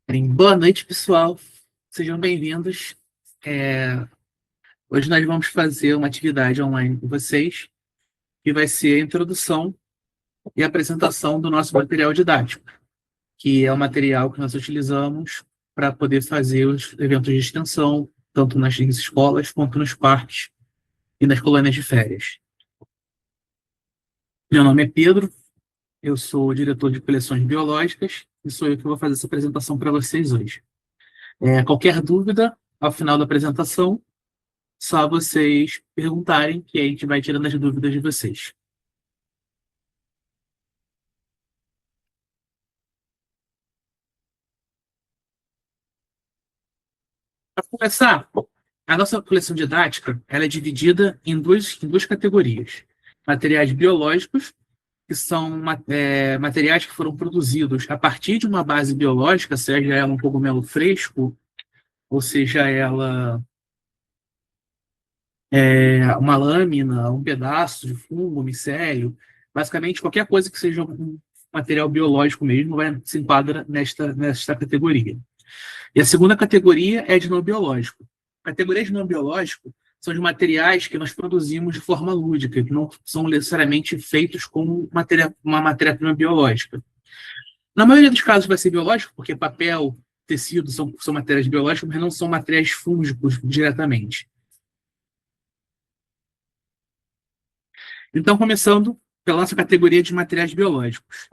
Boa noite, pessoal. Sejam bem-vindos. É, Hoje nós vamos fazer uma atividade online com vocês, que vai ser a introdução e apresentação do nosso material didático, que é o material que nós utilizamos para poder fazer os eventos de extensão, tanto nas escolas quanto nos parques e nas colônias de férias. Meu nome é Pedro, eu sou o diretor de coleções biológicas e sou eu que vou fazer essa apresentação para vocês hoje. Qualquer dúvida, ao final da apresentação, só vocês perguntarem que a gente vai tirando as dúvidas de vocês. Para começar, a nossa coleção didática ela é dividida em duas categorias. Materiais biológicos, que são materiais que foram produzidos a partir de uma base biológica, seja ela um cogumelo fresco, ou seja ela uma lâmina, um pedaço de fungo, micélio, basicamente qualquer coisa que seja um material biológico mesmo se enquadra nesta categoria. E a segunda categoria é de não biológico. Categoria de não biológico são os materiais que nós produzimos de forma lúdica, que não são necessariamente feitos como uma matéria-prima biológica. Na maioria dos casos vai ser biológico, porque papel, tecido são matérias biológicas, mas não são materiais fúngicos diretamente. Então, começando pela nossa categoria de materiais biológicos.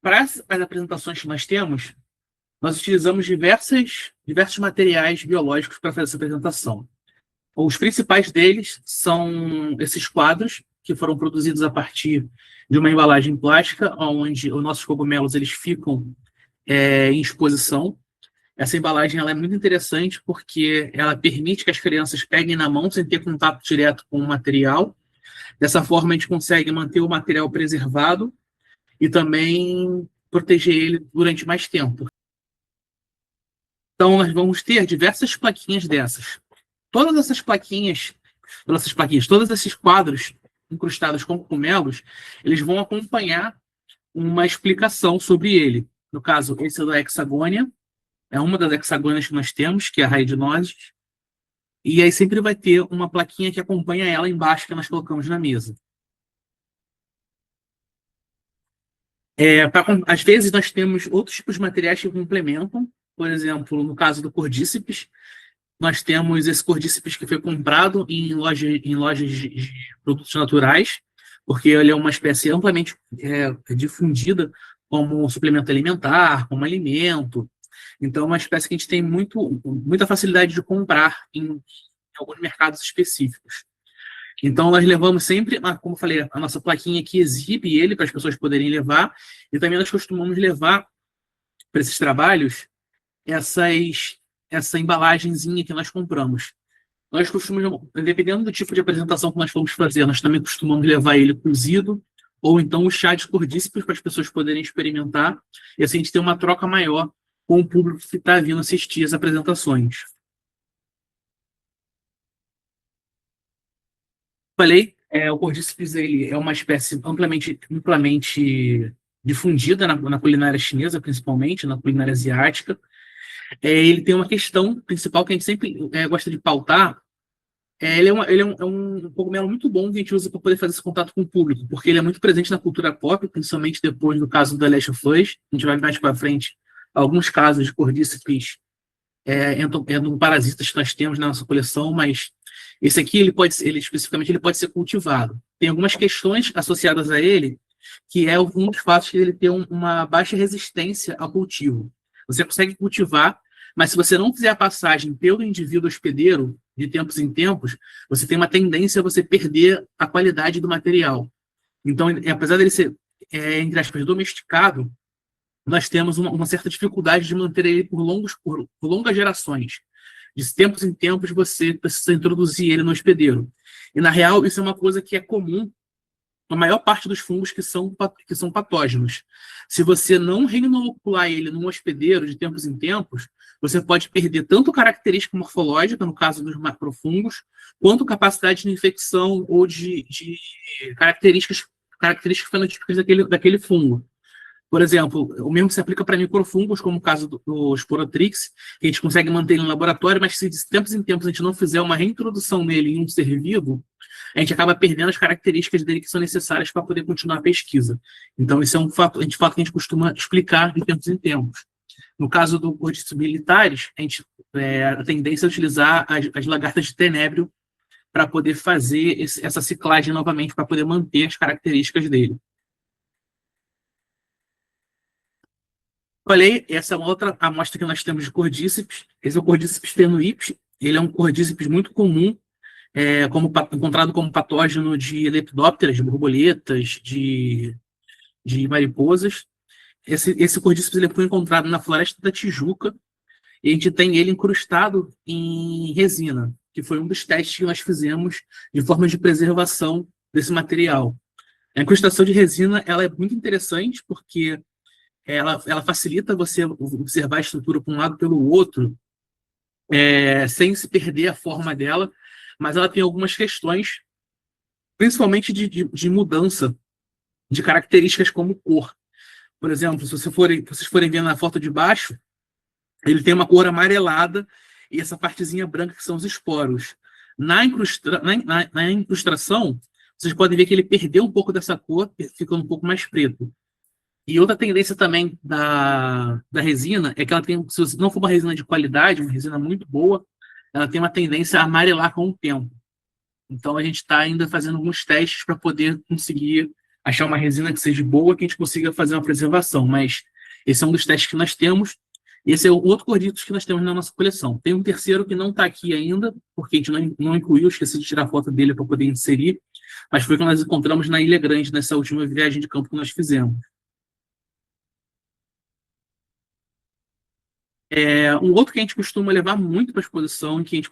Para as apresentações que nós temos, nós utilizamos diversos materiais biológicos para fazer essa apresentação. Os principais deles são esses quadros, que foram produzidos a partir de uma embalagem plástica, onde os nossos cogumelos eles ficam em exposição. Essa embalagem ela é muito interessante porque ela permite que as crianças peguem na mão sem ter contato direto com o material. Dessa forma, a gente consegue manter o material preservado e também proteger ele durante mais tempo. Então, nós vamos ter diversas plaquinhas dessas. Todos esses quadros incrustados com cogumelos, eles vão acompanhar uma explicação sobre ele. No caso, esse é da hexagônia, é uma das hexagônias que nós temos, que é a raidinoses, e aí sempre vai ter uma plaquinha que acompanha ela embaixo, que nós colocamos na mesa. Às vezes nós temos outros tipos de materiais que complementam, por exemplo, no caso do cordíceps, nós temos esse cordíceps que foi comprado em lojas de produtos naturais, porque ele é uma espécie amplamente difundida como suplemento alimentar, como alimento. Então, é uma espécie que a gente tem muita facilidade de comprar em alguns mercados específicos. Então, nós levamos sempre, como eu falei, a nossa plaquinha que exibe ele para as pessoas poderem levar, e também nós costumamos levar para esses trabalhos essa embalagenzinha que nós compramos. Nós costumamos, dependendo do tipo de apresentação que nós vamos fazer, nós também costumamos levar ele cozido, ou então o chá de cordíceps para as pessoas poderem experimentar, e assim a gente tem uma troca maior com o público que está vindo assistir as apresentações. Falei, o cordíceps ele é uma espécie amplamente difundida na culinária chinesa, principalmente, na culinária asiática. Ele tem uma questão principal que a gente sempre gosta de pautar. Ele é um cogumelo muito bom que a gente usa para poder fazer esse contato com o público, porque ele é muito presente na cultura pop, principalmente depois do caso da Last of Us. A gente vai mais para frente alguns casos de cordíceps parasitas que nós temos na nossa coleção, mas esse aqui especificamente ele pode ser cultivado. Tem algumas questões associadas a ele, que é um dos fatos de ele ter uma baixa resistência ao cultivo. Você consegue cultivar, mas se você não fizer a passagem pelo indivíduo hospedeiro de tempos em tempos, você tem uma tendência a você perder a qualidade do material. Então, apesar dele ser, entre aspas, domesticado, nós temos uma certa dificuldade de manter ele por longas gerações. De tempos em tempos, você precisa introduzir ele no hospedeiro. E, na real, isso é uma coisa que é comum na maior parte dos fungos que são patógenos. Se você não reinocular ele num hospedeiro de tempos em tempos, você pode perder tanto característica morfológica, no caso dos macrofungos, quanto capacidade de infecção ou de características fenotípicas daquele fungo. Por exemplo, o mesmo se aplica para microfungos, como o caso do Sporotrix, que a gente consegue manter ele no laboratório, mas se de tempos em tempos a gente não fizer uma reintrodução nele em um ser vivo, a gente acaba perdendo as características dele que são necessárias para poder continuar a pesquisa. Então, isso é um fato, que a gente costuma explicar de tempos em tempos. No caso do cortiços militares, a tendência é utilizar as lagartas de tenébrio para poder fazer essa ciclagem novamente, para poder manter as características dele. Falei, essa é uma outra amostra que nós temos de cordíceps. Esse é o cordíceps tenuips. Ele é um cordíceps muito comum, encontrado como patógeno de lepidópteras, de borboletas, de mariposas. Esse cordíceps ele foi encontrado na floresta da Tijuca e a gente tem ele incrustado em resina, que foi um dos testes que nós fizemos de forma de preservação desse material. A incrustação de resina ela é muito interessante porque ela facilita você observar a estrutura por um lado pelo outro, sem se perder a forma dela, mas ela tem algumas questões, principalmente de mudança de características como cor. Por exemplo, se vocês forem ver na foto de baixo, ele tem uma cor amarelada e essa partezinha branca que são os esporos. Na incrustação, vocês podem ver que ele perdeu um pouco dessa cor, ficando um pouco mais preto. E outra tendência também da resina é que ela tem, se não for uma resina de qualidade, uma resina muito boa, ela tem uma tendência a amarelar com o tempo. Então a gente está ainda fazendo alguns testes para poder conseguir achar uma resina que seja boa, que a gente consiga fazer uma preservação. Mas esse é um dos testes que nós temos. Esse é o outro cordíceps que nós temos na nossa coleção. Tem um terceiro que não está aqui ainda, porque a gente não incluiu, esqueci de tirar a foto dele para poder inserir, mas foi o que nós encontramos na Ilha Grande, nessa última viagem de campo que nós fizemos. Um outro que a gente costuma levar muito para a exposição, que a gente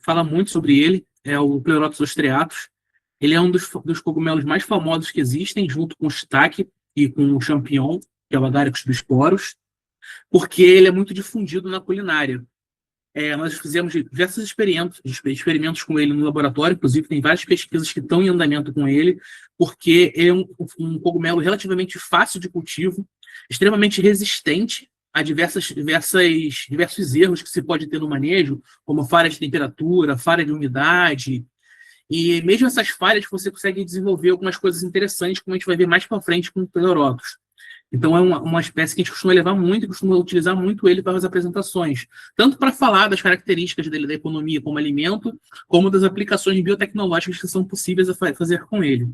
fala muito sobre ele, é o Pleurotus ostreatus. Ele é um dos cogumelos mais famosos que existem, junto com o shiitake e com o champignon, que é o Agaricus bisporus, porque ele é muito difundido na culinária. Nós fizemos diversos experimentos com ele no laboratório, inclusive tem várias pesquisas que estão em andamento com ele, porque ele é um cogumelo relativamente fácil de cultivo, extremamente resistente a diversos erros que se pode ter no manejo, como falha de temperatura, falha de umidade, e mesmo essas falhas você consegue desenvolver algumas coisas interessantes, como a gente vai ver mais para frente com o Pleurotus. Então é uma espécie que a gente costuma levar muito e costuma utilizar muito ele para as apresentações, tanto para falar das características dele da economia como alimento, como das aplicações biotecnológicas que são possíveis a fazer com ele.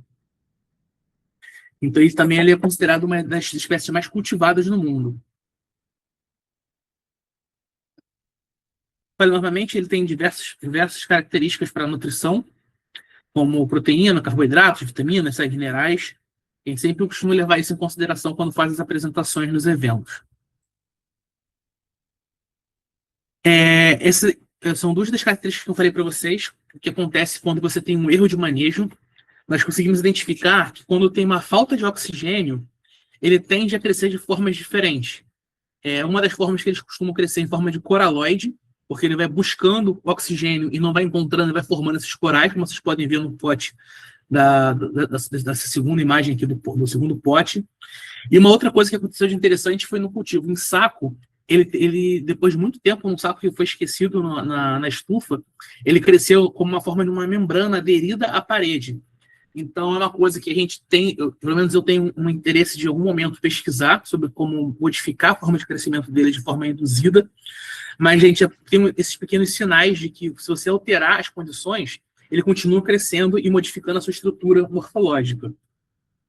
Então ele é considerado uma das espécies mais cultivadas no mundo. Novamente, ele tem diversas características para a nutrição, como proteína, carboidratos, vitaminas, sais minerais. A gente sempre costuma levar isso em consideração quando faz as apresentações nos eventos. São duas das características que eu falei para vocês, o que acontece quando você tem um erro de manejo. Nós conseguimos identificar que quando tem uma falta de oxigênio, ele tende a crescer de formas diferentes. Uma das formas que eles costumam crescer em forma de coraloide, porque ele vai buscando oxigênio e não vai encontrando, vai formando esses corais, como vocês podem ver no pote dessa segunda imagem aqui do segundo pote. E uma outra coisa que aconteceu de interessante foi no cultivo. Em saco, ele depois de muito tempo, um saco que foi esquecido na estufa, ele cresceu como uma forma de uma membrana aderida à parede. Então, é uma coisa que a gente tem, pelo menos eu tenho um interesse de, em algum momento, pesquisar sobre como modificar a forma de crescimento dele de forma induzida, mas a gente tem esses pequenos sinais de que, se você alterar as condições, ele continua crescendo e modificando a sua estrutura morfológica.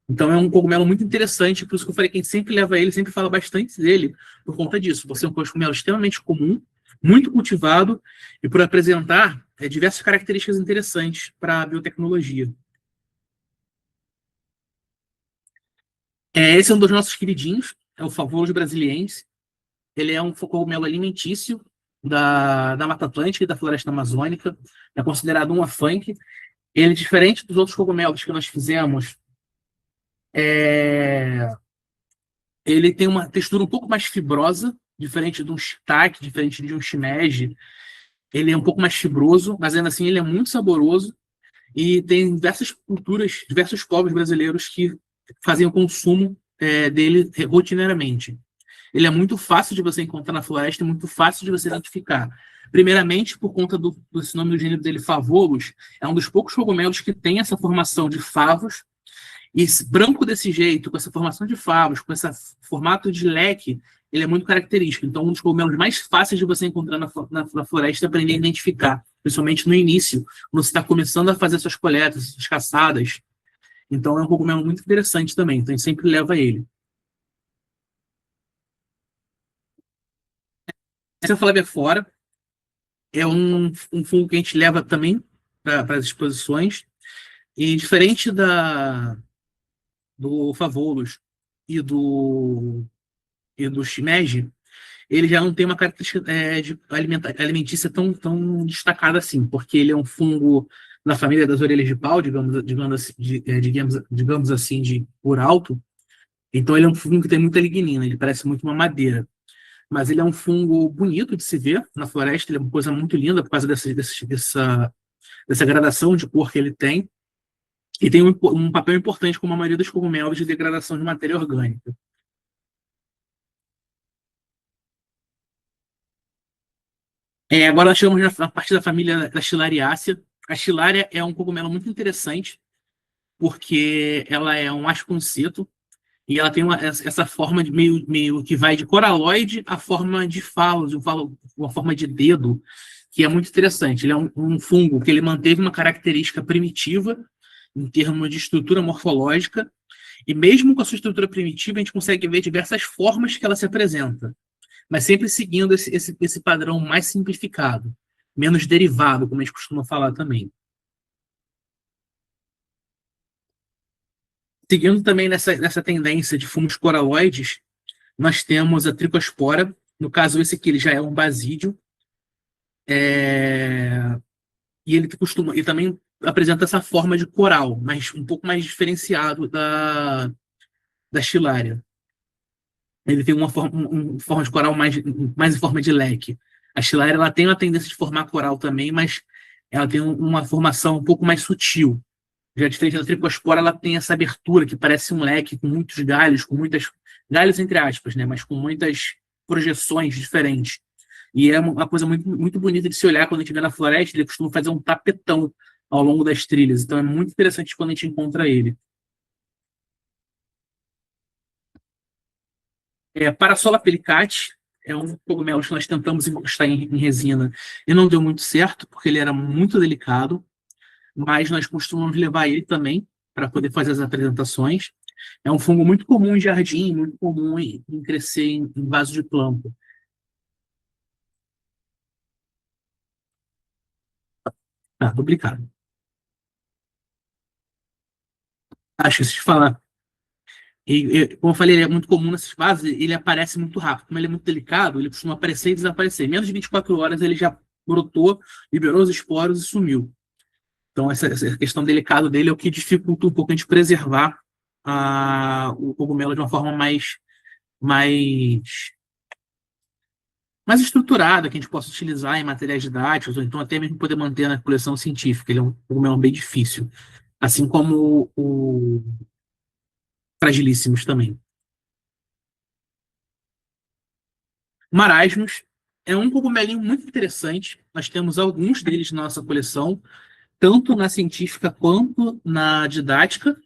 Então, é um cogumelo muito interessante, por isso que eu falei que a gente sempre leva ele, sempre fala bastante dele, por conta disso. Você é um cogumelo extremamente comum, muito cultivado, e por apresentar diversas características interessantes para a biotecnologia. Esse é um dos nossos queridinhos, é o Favoloso brasiliense. Ele é um cogumelo alimentício da Mata Atlântica e da Floresta Amazônica. É considerado um afanque. Ele, diferente dos outros cogumelos que nós fizemos, ele tem uma textura um pouco mais fibrosa, diferente de um shiitake, diferente de um shimeji. Ele é um pouco mais fibroso, mas ainda assim ele é muito saboroso. E tem diversas culturas, diversos povos brasileiros que fazem o consumo dele rotineiramente. Ele é muito fácil de você encontrar na floresta e muito fácil de você identificar. Primeiramente, por conta desse nome do gênero dele, favos, é um dos poucos cogumelos que tem essa formação de favos, e branco desse jeito, com essa formação de favos, com esse formato de leque, ele é muito característico. Então, um dos cogumelos mais fáceis de você encontrar na floresta é aprender a identificar, principalmente no início, quando você está começando a fazer suas coletas, suas caçadas. Então, é um cogumelo muito interessante também. Então, a gente sempre leva ele. Essa Flávia fora é um fungo que a gente leva também para as exposições. E diferente do Favolus e do Shimeji, ele já não tem uma característica alimentícia tão destacada assim, porque ele é um fungo da família das orelhas de pau, digamos assim, de por alto. Então ele é um fungo que tem muita lignina, ele parece muito uma madeira. Mas ele é um fungo bonito de se ver na floresta, ele é uma coisa muito linda por causa dessa gradação de cor que ele tem. E tem um papel importante, como a maioria dos cogumelos, de degradação de matéria orgânica. Agora nós chegamos na parte da família da Xilariácea. A Xilária é um cogumelo muito interessante, porque ela é um asconceto, e ela tem essa forma de meio que vai de coraloide à forma de falos, uma forma de dedo, que é muito interessante. Ele é um fungo que ele manteve uma característica primitiva em termos de estrutura morfológica, e mesmo com a sua estrutura primitiva, a gente consegue ver diversas formas que ela se apresenta, mas sempre seguindo esse padrão mais simplificado, menos derivado, como a gente costuma falar também. Seguindo também nessa tendência de fungos coraloides, nós temos a tricospora. No caso, esse aqui ele já é um basídio. E ele também apresenta essa forma de coral, mas um pouco mais diferenciado da Xilária. Ele tem uma forma de coral mais em forma de leque. A Xilária ela tem uma tendência de formar coral também, mas ela tem uma formação um pouco mais sutil. Já diferente da tricospora, ela tem essa abertura que parece um leque com muitos galhos, com muitas galhos entre aspas, né, mas com muitas projeções diferentes. E é uma coisa muito, muito bonita de se olhar quando a gente vê na floresta. Ele costuma fazer um tapetão ao longo das trilhas, então é muito interessante quando a gente encontra ele. Parasola pelicate é um cogumelo que nós tentamos encostar em resina e não deu muito certo, porque ele era muito delicado, mas nós costumamos levar ele também para poder fazer as apresentações. É um fungo muito comum em jardim, muito comum em crescer em vaso de planta. Ah, duplicado. Acho que se te falar. Como eu falei, ele é muito comum nesses vasos, ele aparece muito rápido. Como ele é muito delicado, ele costuma aparecer e desaparecer. Em menos de 24 horas ele já brotou, liberou os esporos e sumiu. Então, essa questão delicada dele é o que dificulta um pouco a gente preservar o cogumelo de uma forma mais, mais estruturada, que a gente possa utilizar em materiais didáticos, ou então até mesmo poder manter na coleção científica. Ele é um cogumelo bem difícil. Assim como o fragilíssimos também. Marasmos é um cogumelinho muito interessante. Nós temos alguns deles na nossa coleção, tanto na científica quanto na didática.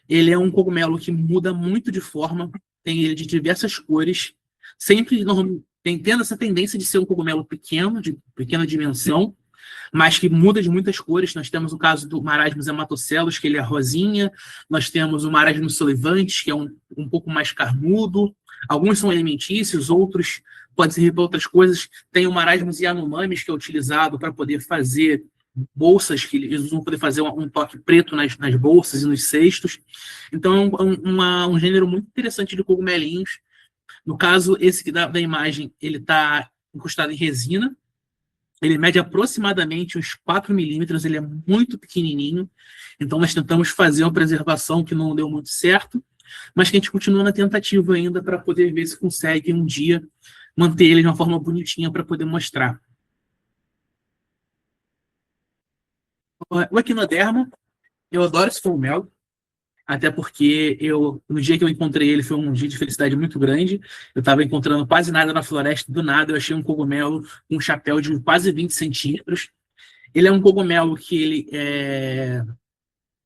Ele é um cogumelo que muda muito de forma, tem ele de diversas cores, sempre tendo essa tendência de ser um cogumelo pequeno, de pequena dimensão, mas que muda de muitas cores. Nós temos o caso do Marasmus hematocelos, que ele é rosinha, nós temos o Marasmus solivantes, que é um pouco mais carnudo, alguns são alimentícios, outros podem servir para outras coisas. Tem o Marasmus Yanomamis, que é utilizado para poder fazer bolsas, que eles vão poder fazer um toque preto nas bolsas e nos cestos. Então é um gênero muito interessante de cogumelinhos. No caso, esse que da imagem, ele está encostado em resina, ele mede aproximadamente uns 4 milímetros, ele é muito pequenininho, então nós tentamos fazer uma preservação que não deu muito certo, mas que a gente continua na tentativa ainda para poder ver se consegue um dia manter ele de uma forma bonitinha para poder mostrar. O equinoderma, eu adoro esse cogumelo, até porque no dia que eu encontrei ele foi um dia de felicidade muito grande. Eu estava encontrando quase nada na floresta, do nada eu achei um cogumelo com um chapéu de quase 20 centímetros. Ele é um cogumelo que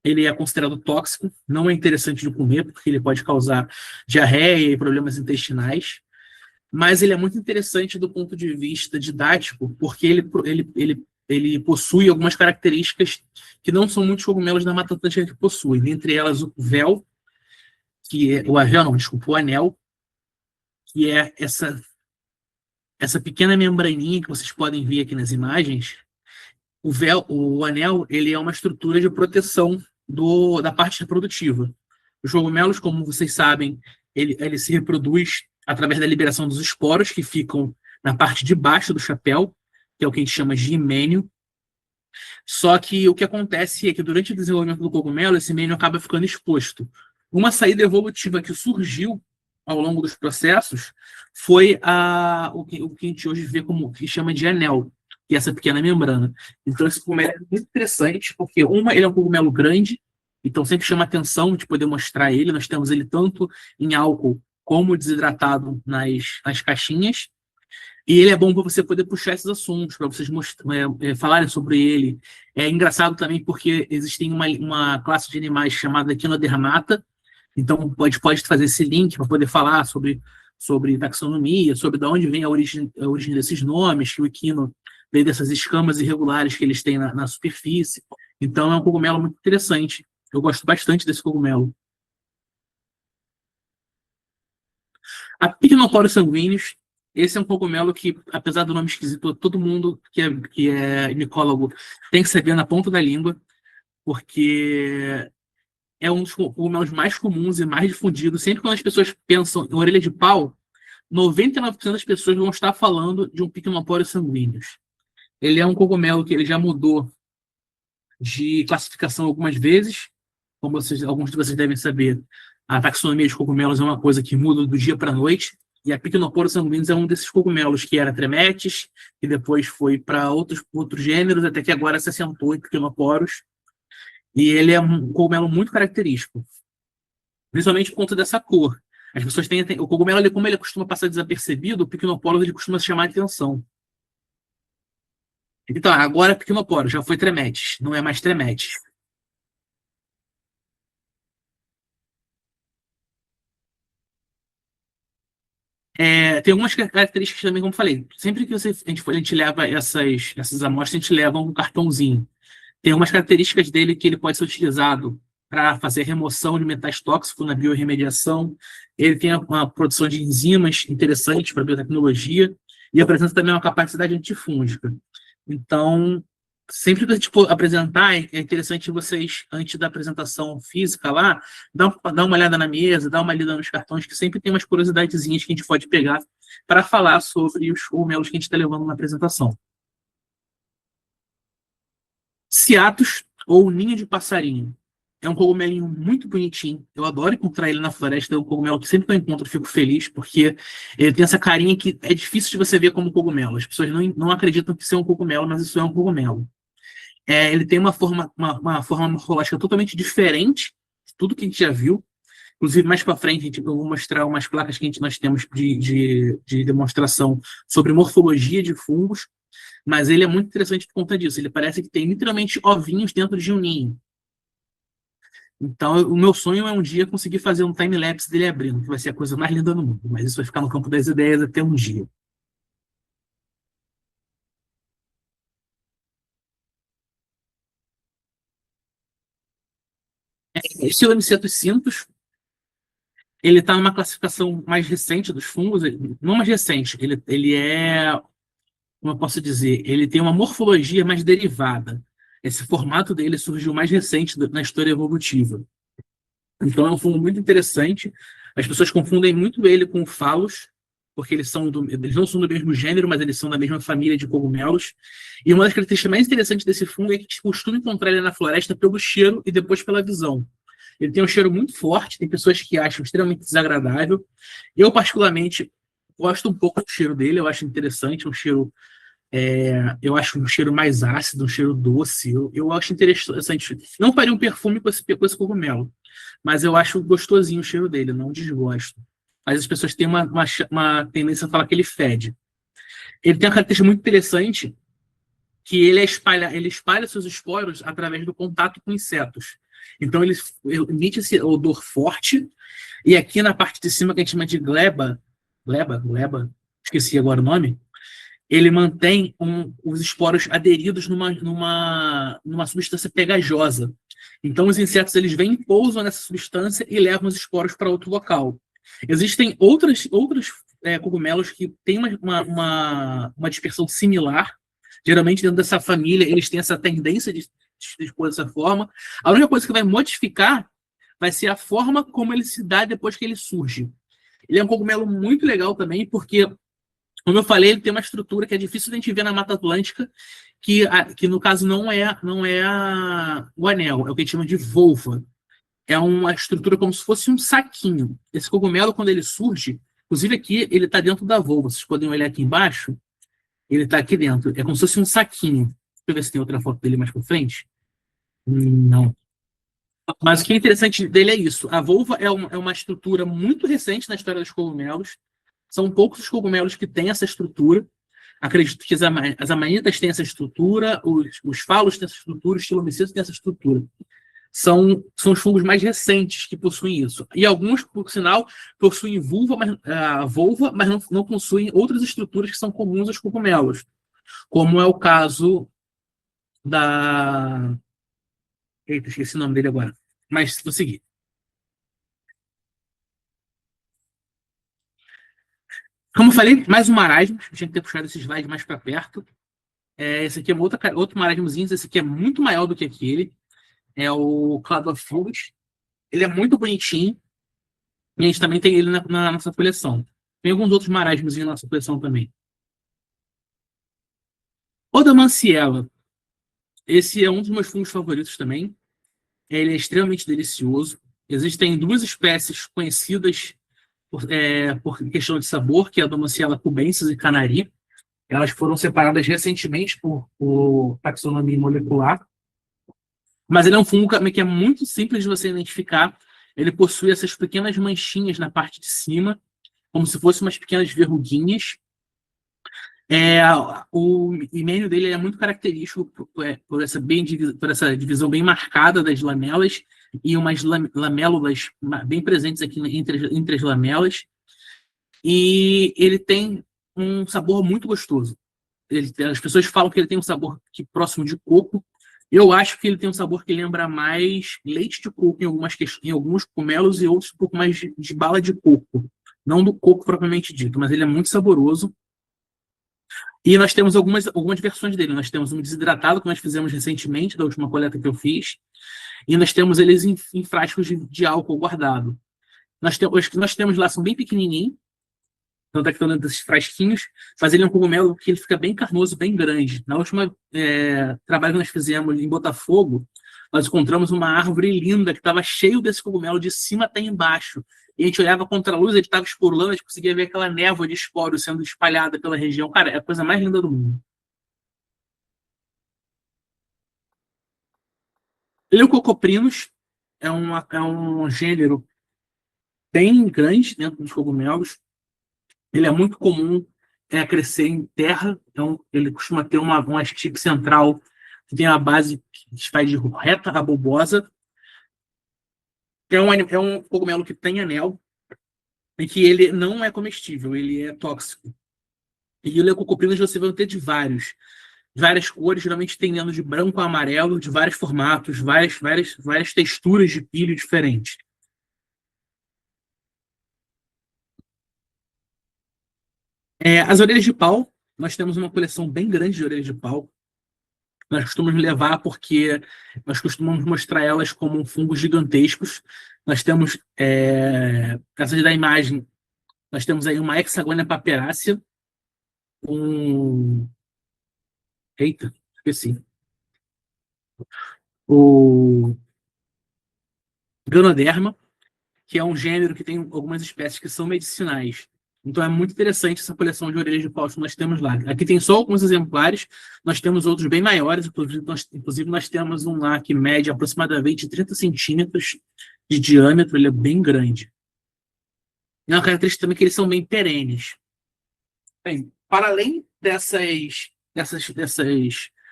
ele é considerado tóxico, não é interessante de comer, porque ele pode causar diarreia e problemas intestinais, mas ele é muito interessante do ponto de vista didático, porque ele possui algumas características que não são muitos cogumelos da Mata Atlântica que possuem, dentre elas o véu, que é o anel, não, desculpa, o anel, que é essa pequena membraninha que vocês podem ver aqui nas imagens. O véu, o anel, ele é uma estrutura de proteção da parte reprodutiva. Os cogumelos, como vocês sabem, ele se reproduz através da liberação dos esporos que ficam na parte de baixo do chapéu, que é o que a gente chama de himênio. Só que o que acontece é que durante o desenvolvimento do cogumelo, esse himênio acaba ficando exposto. Uma saída evolutiva que surgiu ao longo dos processos foi o que a gente hoje vê como que chama de anel, que é essa pequena membrana. Então, esse cogumelo é muito interessante, porque, ele é um cogumelo grande, então sempre chama atenção de poder mostrar ele. Nós temos ele tanto em álcool como desidratado nas caixinhas. E ele é bom para você poder puxar esses assuntos, para vocês falarem sobre ele. É engraçado também porque existem uma classe de animais chamada Equinodermata, então pode fazer esse link para poder falar sobre taxonomia, sobre de onde vem a origem desses nomes, que o equino veio dessas escamas irregulares que eles têm na superfície. Então é um cogumelo muito interessante. Eu gosto bastante desse cogumelo. A Pycnoporus sanguíneos, esse é um cogumelo que, apesar do nome esquisito, todo mundo que é micólogo tem que saber na ponta da língua, porque é um dos cogumelos mais comuns e mais difundidos. Sempre quando as pessoas pensam em orelha de pau, 99% das pessoas vão estar falando de um Pycnoporus sanguíneos. Ele é um cogumelo que ele já mudou de classificação algumas vezes. Como alguns de vocês devem saber, a taxonomia de cogumelos é uma coisa que muda do dia para a noite. E a Pycnoporus sanguíneos é um desses cogumelos que era Tremetes, e depois foi para outros gêneros, até que agora se assentou em Pycnoporus. E ele é um cogumelo muito característico, principalmente por conta dessa cor. As pessoas têm o cogumelo, como ele costuma passar desapercebido, o Pycnoporus ele costuma chamar a atenção. Então, agora é Pycnoporus, já foi Tremetes, não é mais Tremetes. Tem algumas características também, como eu falei. Sempre que a gente leva essas amostras, a gente leva um cartãozinho. Tem algumas características dele que ele pode ser utilizado para fazer remoção de metais tóxicos na biorremediação. Ele tem uma produção de enzimas interessantes para a biotecnologia e apresenta também uma capacidade antifúngica. Então, sempre que a gente for apresentar, é interessante vocês, antes da apresentação física lá, dar uma olhada na mesa, dar uma lida nos cartões, que sempre tem umas curiosidadezinhas que a gente pode pegar para falar sobre os cogumelos que a gente está levando na apresentação. Ciatus, ou ninho de passarinho. É um cogumelinho muito bonitinho. Eu adoro encontrar ele na floresta. É um cogumelo que sempre que eu encontro eu fico feliz, porque ele tem essa carinha que é difícil de você ver como cogumelo. As pessoas não acreditam que isso é um cogumelo, mas isso é um cogumelo. Ele tem uma forma morfológica totalmente diferente de tudo que a gente já viu. Inclusive, mais para frente, eu vou mostrar umas placas que nós temos de demonstração sobre morfologia de fungos. Mas ele é muito interessante por conta disso. Ele parece que tem literalmente ovinhos dentro de um ninho. Então, o meu sonho é um dia conseguir fazer um time-lapse dele abrindo, que vai ser a coisa mais linda do mundo. Mas isso vai ficar no campo das ideias até um dia. Esse Lamicetus cintus, ele está numa classificação mais recente dos fungos, não mais recente, ele é, como eu posso dizer, ele tem uma morfologia mais derivada. Esse formato dele surgiu mais recente na história evolutiva. Então é um fungo muito interessante. As pessoas confundem muito ele com o Phallus, porque eles não são do mesmo gênero, mas eles são da mesma família de cogumelos. E uma das características mais interessantes desse fungo é que a gente costuma encontrar ele na floresta pelo cheiro e depois pela visão. Ele tem um cheiro muito forte, tem pessoas que acham extremamente desagradável. Eu, particularmente, gosto um pouco do cheiro dele, eu acho interessante, um cheiro, eu acho um cheiro mais ácido, um cheiro doce. Eu acho interessante. Não faria um perfume com esse cogumelo, mas eu acho gostosinho o cheiro dele, não desgosto. Mas as pessoas têm uma tendência a falar que ele fede. Ele tem uma característica muito interessante, que ele espalha seus esporos através do contato com insetos. Então ele emite esse odor forte, e aqui na parte de cima, que a gente chama de gleba, esqueci agora o nome, ele mantém os esporos aderidos numa substância pegajosa. Então os insetos eles vêm, pousam nessa substância e levam os esporos para outro local. Existem outros cogumelos que têm uma dispersão similar. Geralmente, dentro dessa família, eles têm essa tendência de se expor dessa forma. A única coisa que vai modificar vai ser a forma como ele se dá depois que ele surge. Ele é um cogumelo muito legal também, porque, como eu falei, ele tem uma estrutura que é difícil de a gente ver na Mata Atlântica, que no caso não é o anel, é o que a gente chama de volva. É uma estrutura como se fosse um saquinho. Esse cogumelo, quando ele surge, inclusive aqui, ele está dentro da volva. Vocês podem olhar aqui embaixo, ele está aqui dentro. É como se fosse um saquinho. Deixa eu ver se tem outra foto dele mais para frente. Não. Mas o que é interessante dele é isso. A volva é uma estrutura muito recente na história dos cogumelos. São poucos os cogumelos que têm essa estrutura. Acredito que as amanitas têm essa estrutura, os falos têm essa estrutura, os tilomicitos têm essa estrutura. São os fungos mais recentes que possuem isso. E alguns, por sinal, possuem volva, mas não possuem outras estruturas que são comuns aos cogumelos, como é o caso da... Eita, esqueci o nome dele agora. Mas vou seguir. Como eu falei, mais um marasmo. Eu tinha que ter puxado esse slide mais para perto. Esse aqui é outro marasmozinho. Esse aqui é muito maior do que aquele. É o Cladophyllus. Ele é muito bonitinho. E a gente também tem ele na nossa coleção. Tem alguns outros marasmos na nossa coleção também. O da Manciella. Esse é um dos meus fungos favoritos também. Ele é extremamente delicioso. Existem duas espécies conhecidas por questão de sabor, que é a Domanciella cubensis e Canari. Elas foram separadas recentemente por taxonomia molecular. Mas ele é um fungo que é muito simples de você identificar. Ele possui essas pequenas manchinhas na parte de cima, como se fossem umas pequenas verruguinhas. O himênio dele é muito característico por essa divisão bem marcada das lamelas e umas lamélulas bem presentes aqui entre as lamelas. E ele tem um sabor muito gostoso. As pessoas falam que ele tem um sabor próximo de coco. Eu acho que ele tem um sabor que lembra mais leite de coco em alguns cogumelos e outros um pouco mais de bala de coco. Não do coco propriamente dito, mas ele é muito saboroso. E nós temos algumas versões dele. Nós temos um desidratado, que nós fizemos recentemente, da última coleta que eu fiz. E nós temos eles em frascos de álcool guardado. Os que nós temos lá são bem pequenininhos. Então está aqui dentro desses frasquinhos. Mas ele é um cogumelo que ele fica bem carnoso, bem grande. Na última trabalho que nós fizemos em Botafogo, nós encontramos uma árvore linda que estava cheio desse cogumelo de cima até embaixo. E a gente olhava contra a luz, ele estava esporulando, a gente conseguia ver aquela névoa de esporo sendo espalhada pela região. Cara, é a coisa mais linda do mundo. Leucocoprinos é um gênero bem grande dentro dos cogumelos. Ele é muito comum crescer em terra, então ele costuma ter uma estipe central que tem a base que se faz de reta rabobosa. É um cogumelo que tem anel e que ele não é comestível, ele é tóxico. E o leucocoprinos você vai ter de várias cores, geralmente tendendo de branco a amarelo, de vários formatos, várias texturas de pilho diferentes. As orelhas de pau, nós temos uma coleção bem grande de orelhas de pau. Nós costumamos levar porque nós costumamos mostrar elas como fungos gigantescos. Nós temos, essa da imagem, nós temos aí uma Hexagonia paperácea, eita, esqueci. O Ganoderma, que é um gênero que tem algumas espécies que são medicinais. Então é muito interessante essa coleção de orelhas de pau que nós temos lá. Aqui tem só alguns exemplares, nós temos outros bem maiores, inclusive nós temos um lá que mede aproximadamente 30 centímetros, de diâmetro, ele é bem grande. E uma característica também é que eles são bem perenes. Bem, para além dessas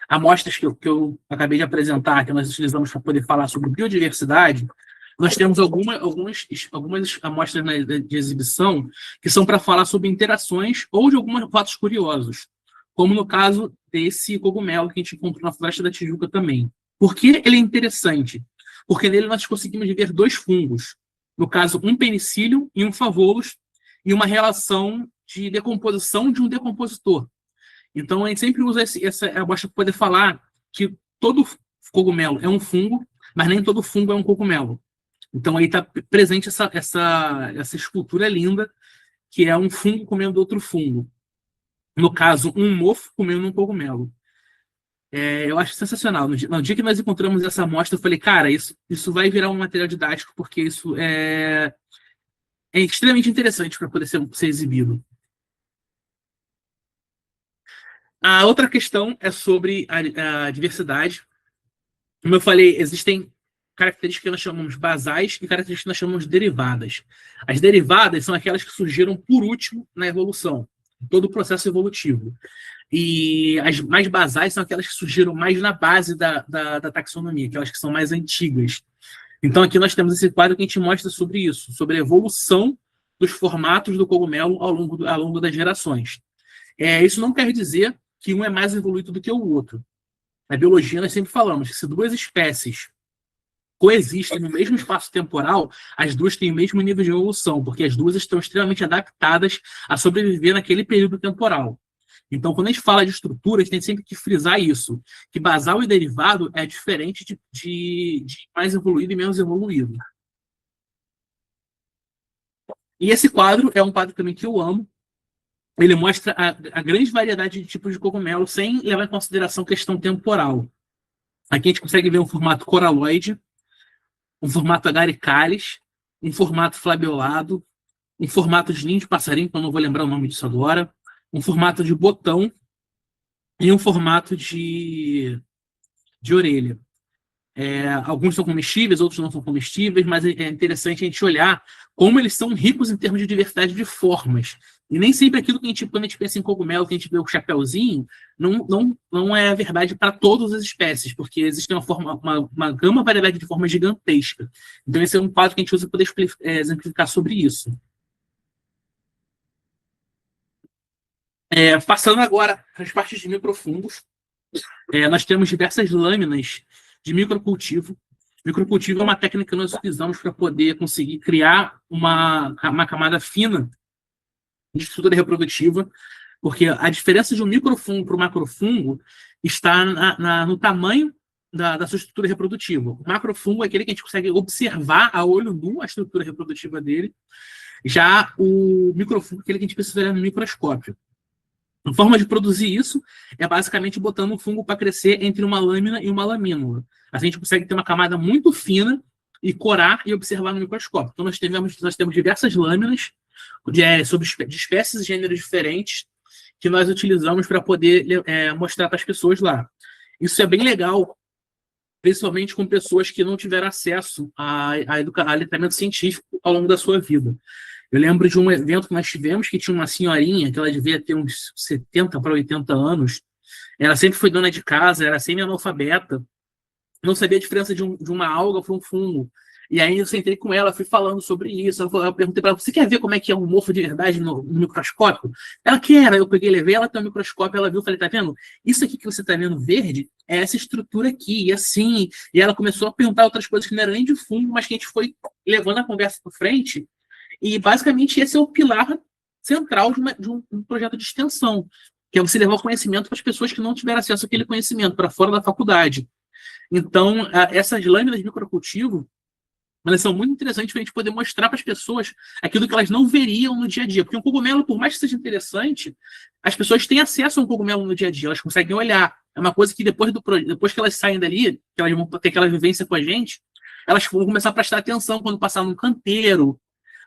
amostras que eu acabei de apresentar, que nós utilizamos para poder falar sobre biodiversidade, nós temos algumas amostras de exibição que são para falar sobre interações ou de alguns fatos curiosos, como no caso desse cogumelo que a gente encontrou na Floresta da Tijuca também. Por que ele é interessante? Porque nele nós conseguimos ver dois fungos, no caso, um penicillium e um favulus, e uma relação de decomposição de um decompositor. Então, a gente sempre usa essa amostra para poder falar que todo cogumelo é um fungo, mas nem todo fungo é um cogumelo. Então, aí está presente essa escultura linda, que é um fungo comendo outro fungo. No caso, um mofo comendo um cogumelo. Eu acho sensacional. No dia que nós encontramos essa amostra, eu falei, cara, isso vai virar um material didático, porque isso é extremamente interessante para poder ser exibido. A outra questão é sobre a diversidade. Como eu falei, existem características que nós chamamos basais e características que nós chamamos derivadas. As derivadas são aquelas que surgiram por último na evolução, todo o processo evolutivo. E as mais basais são aquelas que surgiram mais na base da taxonomia, aquelas que são mais antigas. Então, aqui nós temos esse quadro que a gente mostra sobre isso, sobre a evolução dos formatos do cogumelo ao longo das gerações. Isso não quer dizer que um é mais evoluído do que o outro. Na biologia, nós sempre falamos que se duas espécies coexistem no mesmo espaço temporal, as duas têm o mesmo nível de evolução, porque as duas estão extremamente adaptadas a sobreviver naquele período temporal. Então, quando a gente fala de estrutura, a gente tem sempre que frisar isso, que basal e derivado é diferente de mais evoluído e menos evoluído. E esse quadro é um quadro também que eu amo. Ele mostra a grande variedade de tipos de cogumelo, sem levar em consideração questão temporal. Aqui a gente consegue ver um formato coraloide, um formato agaricalis, um formato flabiolado, um formato de ninho de passarinho, que eu não vou lembrar o nome disso agora, um formato de botão e um formato de orelha. Alguns são comestíveis, outros não são comestíveis, mas é interessante a gente olhar como eles são ricos em termos de diversidade de formas. E nem sempre aquilo que quando a gente pensa em cogumelo, que a gente vê o chapéuzinho, não é verdade para todas as espécies, porque existe uma gama, variedade de formas gigantesca. Então, esse é um quadro que a gente usa para poder exemplificar sobre isso. Passando agora para as partes de microfungos, nós temos diversas lâminas de microcultivo. Microcultivo é uma técnica que nós utilizamos para poder conseguir criar uma camada fina de estrutura reprodutiva, porque a diferença de um microfungo para o macrofungo está no tamanho da sua estrutura reprodutiva. O macrofungo é aquele que a gente consegue observar a olho nu a estrutura reprodutiva dele, já o microfungo é aquele que a gente precisa olhar no microscópio. A forma de produzir isso é basicamente botando um fungo para crescer entre uma lâmina e uma lamínula. A gente consegue ter uma camada muito fina e corar e observar no microscópio. Então, nós temos diversas lâminas de espécies e gêneros diferentes que nós utilizamos para poder mostrar para as pessoas lá. Isso é bem legal, principalmente com pessoas que não tiveram acesso a letramento científico ao longo da sua vida. Eu lembro de um evento que nós tivemos que tinha uma senhorinha, que ela devia ter uns 70 para 80 anos. Ela sempre foi dona de casa, era semi-analfabeta, não sabia a diferença de uma alga para um fungo. E aí eu sentei com ela, fui falando sobre isso. Eu perguntei para ela, você quer ver como é que é um mofo de verdade no microscópio? Ela quer. Eu peguei, levei ela até o microscópio, ela viu, falei, tá vendo? Isso aqui que você tá vendo verde é essa estrutura aqui, e assim. E ela começou a perguntar outras coisas que não eram nem de fungo, mas que a gente foi levando a conversa para frente. E, basicamente, esse é o pilar central de um projeto de extensão, que é você levar o conhecimento para as pessoas que não tiveram acesso àquele conhecimento, para fora da faculdade. Então, essas lâminas de microcultivo, elas são muito interessantes para a gente poder mostrar para as pessoas aquilo que elas não veriam no dia a dia. Porque um cogumelo, por mais que seja interessante, as pessoas têm acesso a um cogumelo no dia a dia, elas conseguem olhar. É uma coisa que depois que elas saem dali, que elas vão ter aquela vivência com a gente, elas vão começar a prestar atenção quando passar num canteiro.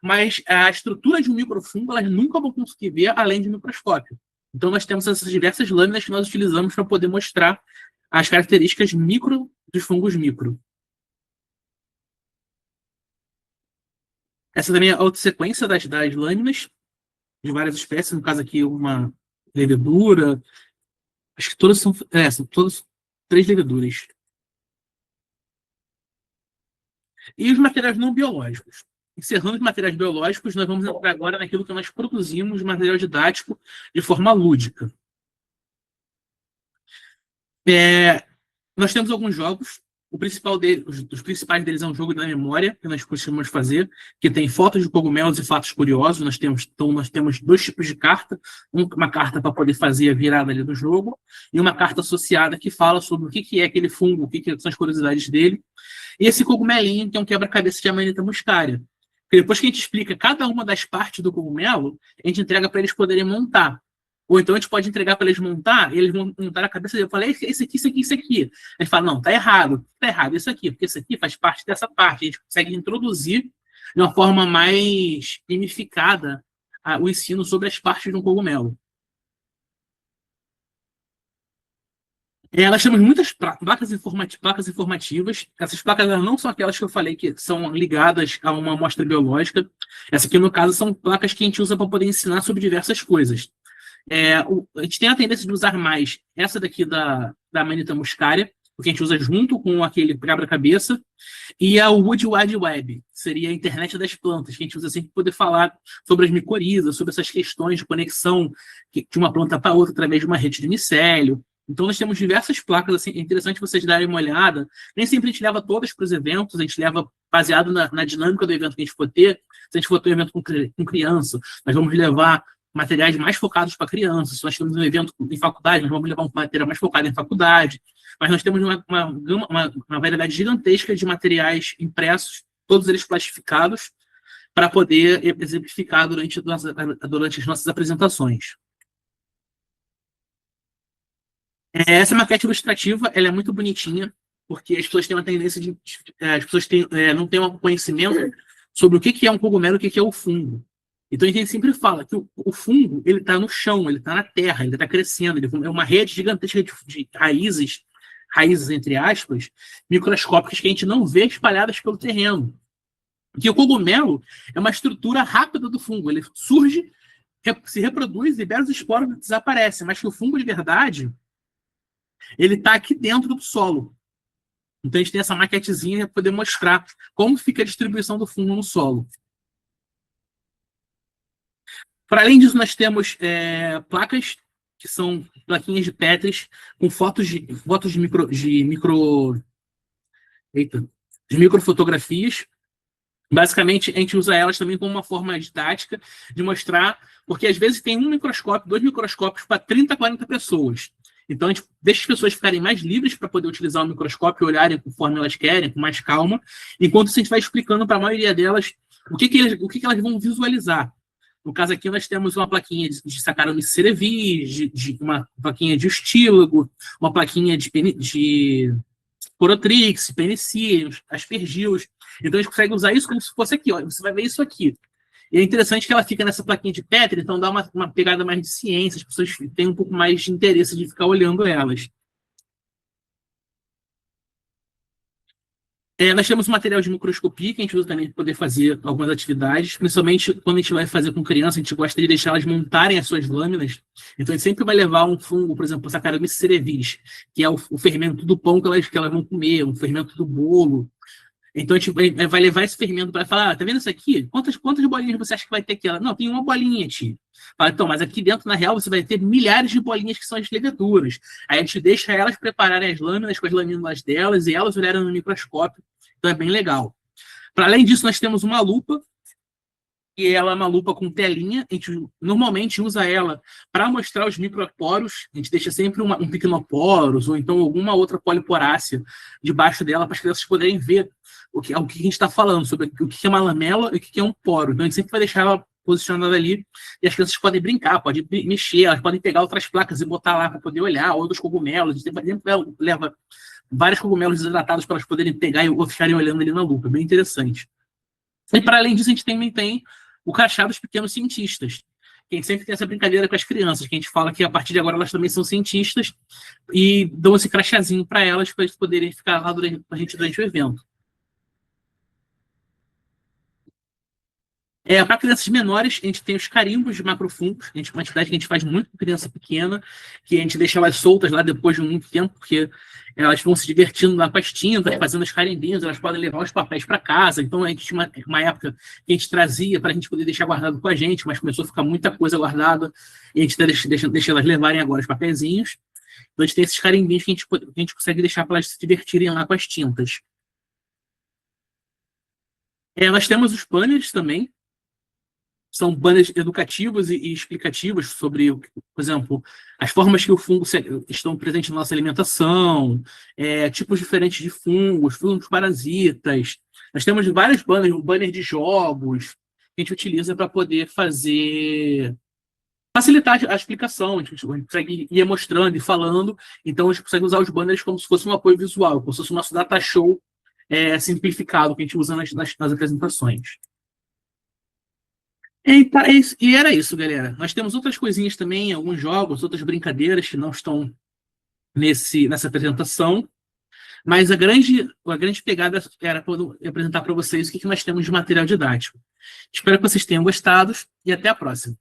Mas a estrutura de um microfungo, elas nunca vão conseguir ver além de microscópio. Então, nós temos essas diversas lâminas que nós utilizamos para poder mostrar as características micro dos fungos micro. Essa também é a outra sequência das lâminas, de várias espécies, no caso aqui uma levedura, acho que todas são todas três leveduras. E os materiais não biológicos. Encerrando os materiais biológicos, nós vamos entrar agora naquilo que nós produzimos, material didático, de forma lúdica. Nós temos alguns jogos. Os principais deles é um jogo da memória, que nós costumamos fazer, que tem fotos de cogumelos e fatos curiosos. Nós temos dois tipos de carta. Uma carta para poder fazer a virada ali do jogo, e uma carta associada que fala sobre o que é aquele fungo, que são as curiosidades dele. E esse cogumelinho, que é um quebra-cabeça de Amanita muscaria. Porque depois que a gente explica cada uma das partes do cogumelo, a gente entrega para eles poderem montar. Ou então a gente pode entregar para eles montar, e eles vão montar a cabeça dele. Eu falei, esse aqui, isso aqui, isso aqui. A gente fala, não, tá errado isso aqui, porque isso aqui faz parte dessa parte. A gente consegue introduzir de uma forma mais gamificada o ensino sobre as partes de um cogumelo. Nós temos muitas placas informativas. Essas placas não são aquelas que eu falei que são ligadas a uma amostra biológica. Essa aqui, no caso, são placas que a gente usa para poder ensinar sobre diversas coisas. A gente tem a tendência de usar mais essa daqui da Amanita muscaria, porque a gente usa junto com aquele quebra-cabeça, e a Wood Wide Web, que seria a internet das plantas, que a gente usa sempre para poder falar sobre as micorizas, sobre essas questões de conexão de uma planta para outra através de uma rede de micélio. Então, nós temos diversas placas, assim, é interessante vocês darem uma olhada. Nem sempre a gente leva todas para os eventos, a gente leva baseado na dinâmica do evento que a gente for ter. Se a gente for ter um evento com criança, nós vamos levar materiais mais focados para crianças. Se nós temos um evento em faculdade, nós vamos levar um material mais focado em faculdade. Mas nós temos uma variedade gigantesca de materiais impressos, todos eles plastificados, para poder exemplificar durante as nossas apresentações. Essa maquete ilustrativa ela é muito bonitinha, porque as pessoas têm uma tendência as pessoas não têm um conhecimento sobre o que é um cogumelo e o que é o fungo. Então a gente sempre fala que o fungo ele está no chão, ele está na terra, ele está crescendo, ele é uma rede gigantesca de raízes entre aspas, microscópicas que a gente não vê espalhadas pelo terreno. Porque o cogumelo é uma estrutura rápida do fungo, ele surge, se reproduz, libera os esporos e desaparece, mas que o fungo de verdade ele está aqui dentro do solo. Então a gente tem essa maquetezinha para poder mostrar como fica a distribuição do fungo no solo. Para além disso, nós temos placas que são plaquinhas de Petri com fotos de microfotografias. Basicamente, a gente usa elas também como uma forma didática de mostrar, porque às vezes tem um microscópio, 2 microscópios para 30, 40 pessoas. Então, a gente deixa as pessoas ficarem mais livres para poder utilizar o microscópio e olharem conforme elas querem, com mais calma, enquanto a gente vai explicando para a maioria delas o que elas vão visualizar. No caso aqui, nós temos uma plaquinha de Saccharomyces cerevisiae, uma plaquinha de estílago, uma plaquinha de Porotrix, penicílios, aspergilos. Então, a gente consegue usar isso como se fosse aqui. Ó, você vai ver isso aqui. E é interessante que ela fica nessa plaquinha de Petri, então dá uma pegada mais de ciência, as pessoas têm um pouco mais de interesse de ficar olhando elas. Nós temos um material de microscopia que a gente usa também para poder fazer algumas atividades, principalmente quando a gente vai fazer com criança, a gente gosta de deixar elas montarem as suas lâminas. Então, a gente sempre vai levar um fungo, por exemplo, Saccharomyces cerevisiae, que é o fermento do pão que elas vão comer, um fermento do bolo. Então, a gente vai levar esse fermento para falar, tá vendo isso aqui? Quantas bolinhas você acha que vai ter aqui? Ela, não, tem uma bolinha, tio. Fala, então, mas aqui dentro, na real, você vai ter milhares de bolinhas que são as leveduras. Aí a gente deixa elas prepararem as lâminas com as lâminas delas e elas olharem no microscópio. Então, é bem legal. Para além disso, nós temos uma lupa, que ela é uma lupa com telinha. A gente normalmente usa ela para mostrar os microporos. A gente deixa sempre um picnoporos ou então alguma outra poliporácea debaixo dela para as crianças poderem ver o que a gente está falando, sobre o que é uma lamela e o que é um poro. Então, a gente sempre vai deixar ela posicionada ali e as crianças podem brincar, podem mexer, elas podem pegar outras placas e botar lá para poder olhar, outros cogumelos. A gente sempre leva vários cogumelos desidratados para elas poderem pegar e ficarem olhando ali na lupa. Bem interessante. E, para além disso, a gente também tem o crachá dos pequenos cientistas. A gente sempre tem essa brincadeira com as crianças, que a gente fala que a partir de agora elas também são cientistas e dão esse crachazinho para elas poderem ficar lá durante o evento. Para crianças menores, a gente tem os carimbos de macrofungos, uma atividade que a gente faz muito com criança pequena, que a gente deixa elas soltas lá depois de muito tempo, porque elas vão se divertindo lá com as tintas, fazendo os carimbinhos, elas podem levar os papéis para casa. Então, a gente tinha uma época que a gente trazia para a gente poder deixar guardado com a gente, mas começou a ficar muita coisa guardada, e a gente deixa elas levarem agora os papeizinhos. Então, a gente tem esses carimbinhos que a gente consegue deixar para elas se divertirem lá com as tintas. Nós temos os banners também, são banners educativos e explicativos sobre, por exemplo, as formas que o fungo estão presentes na nossa alimentação, tipos diferentes de fungos parasitas. Nós temos vários banners, um banner de jogos que a gente utiliza para poder facilitar a explicação. A gente consegue ir mostrando e falando, então a gente consegue usar os banners como se fosse um apoio visual, como se fosse o nosso data show simplificado que a gente usa nas apresentações. E era isso, galera. Nós temos outras coisinhas também, alguns jogos, outras brincadeiras que não estão nessa apresentação, mas a grande pegada era apresentar para vocês o que nós temos de material didático. Espero que vocês tenham gostado e até a próxima.